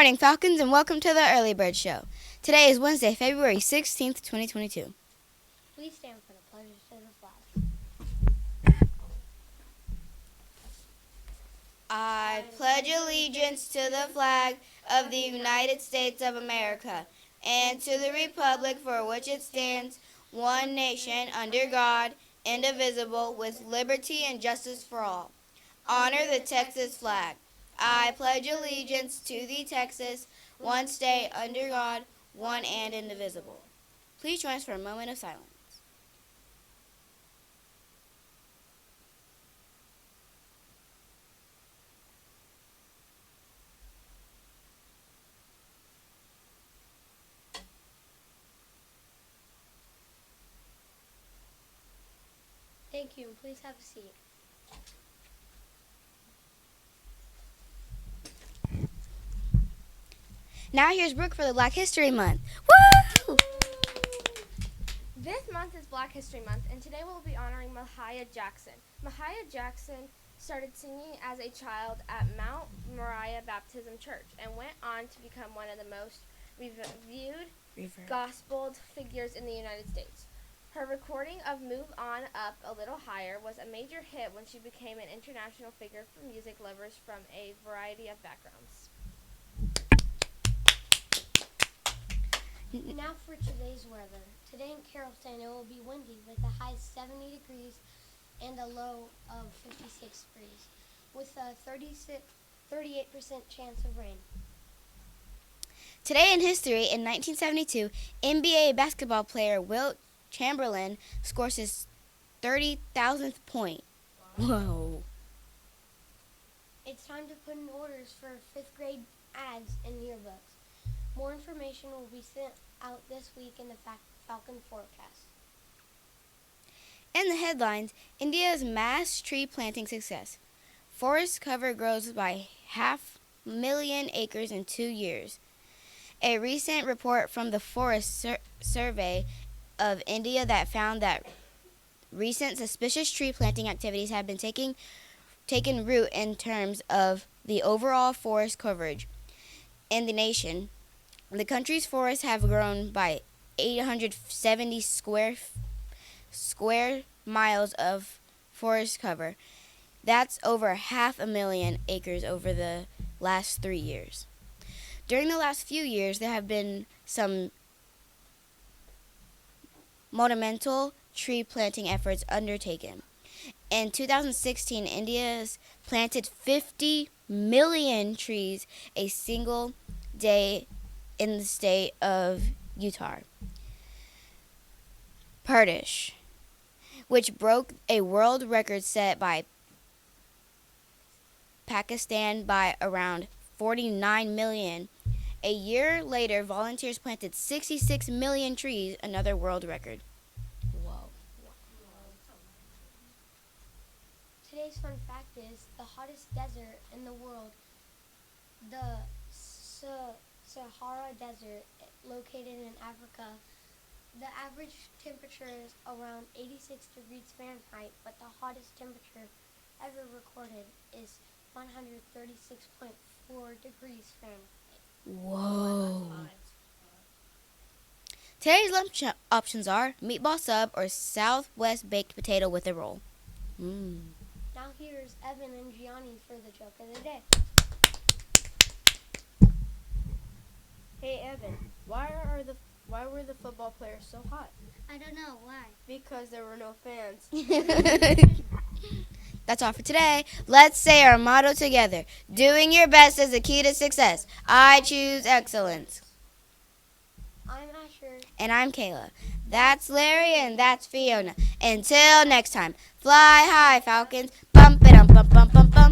morning, Falcons, and welcome to the Early Bird Show. Today is Wednesday, February 16th, 2022. Please stand for the pledge to the flag. I pledge allegiance to the flag of the United States of America and to the republic for which it stands, one nation, under God, indivisible, with liberty and justice for all. Honor the Texas flag. I pledge allegiance to the Texas, one state, under God, one and indivisible. Please join us for a moment of silence. Thank you, and please have a seat. Now here's Brooke for the Black History Month. Woo! This month is Black History Month, and today we'll be honoring Mahalia Jackson. Mahalia Jackson started singing as a child at Mount Moriah Baptist Church and went on to become one of the most reviewed gospel figures in the United States. Her recording of Move On Up a Little Higher was a major hit when she became an international figure for music lovers from a variety of backgrounds. Now for today's weather. Today in Carrollton it will be windy with a high 70 degrees and a low of 56 degrees with a 38% chance of rain. Today in history, in 1972, NBA basketball player Wilt Chamberlain scores his 30,000th point. Whoa. It's time to put in orders for 5th grade ads and yearbooks. More information will be sent out this week in the Falcon forecast. In the headlines, India's mass tree planting success. Forest cover grows by 500,000 acres in 2 years. A recent report from the Forest Survey of India that found that recent suspicious tree planting activities have been taken root in terms of the overall forest coverage in the nation. The country's forests have grown by 870 square miles of forest cover. That's over 500,000 acres over the last 3 years. During the last few years, there have been some monumental tree planting efforts undertaken. In 2016, India's planted 50 million trees a single day in the state of Uttar Pradesh, which broke a world record set by Pakistan by around 49 million. A year later, volunteers planted 66 million trees, another world record. Whoa. Today's fun fact is the hottest desert in the world, the Sahara Desert, located in Africa. The average temperature is around 86 degrees Fahrenheit, but the hottest temperature ever recorded is 136.4 degrees Fahrenheit. Whoa. Today's lunch options are meatball sub or Southwest baked potato with a roll. Now here's Evan and Gianni for the joke of the day. Hey Evan, why were the football players so hot? I don't know why. Because there were no fans. That's all for today. Let's say our motto together. Doing your best is the key to success. I choose excellence. I'm Asher. And I'm Kayla. That's Larry and that's Fiona. Until next time, fly high, Falcons. Bump it, bump, bump, bump, bump.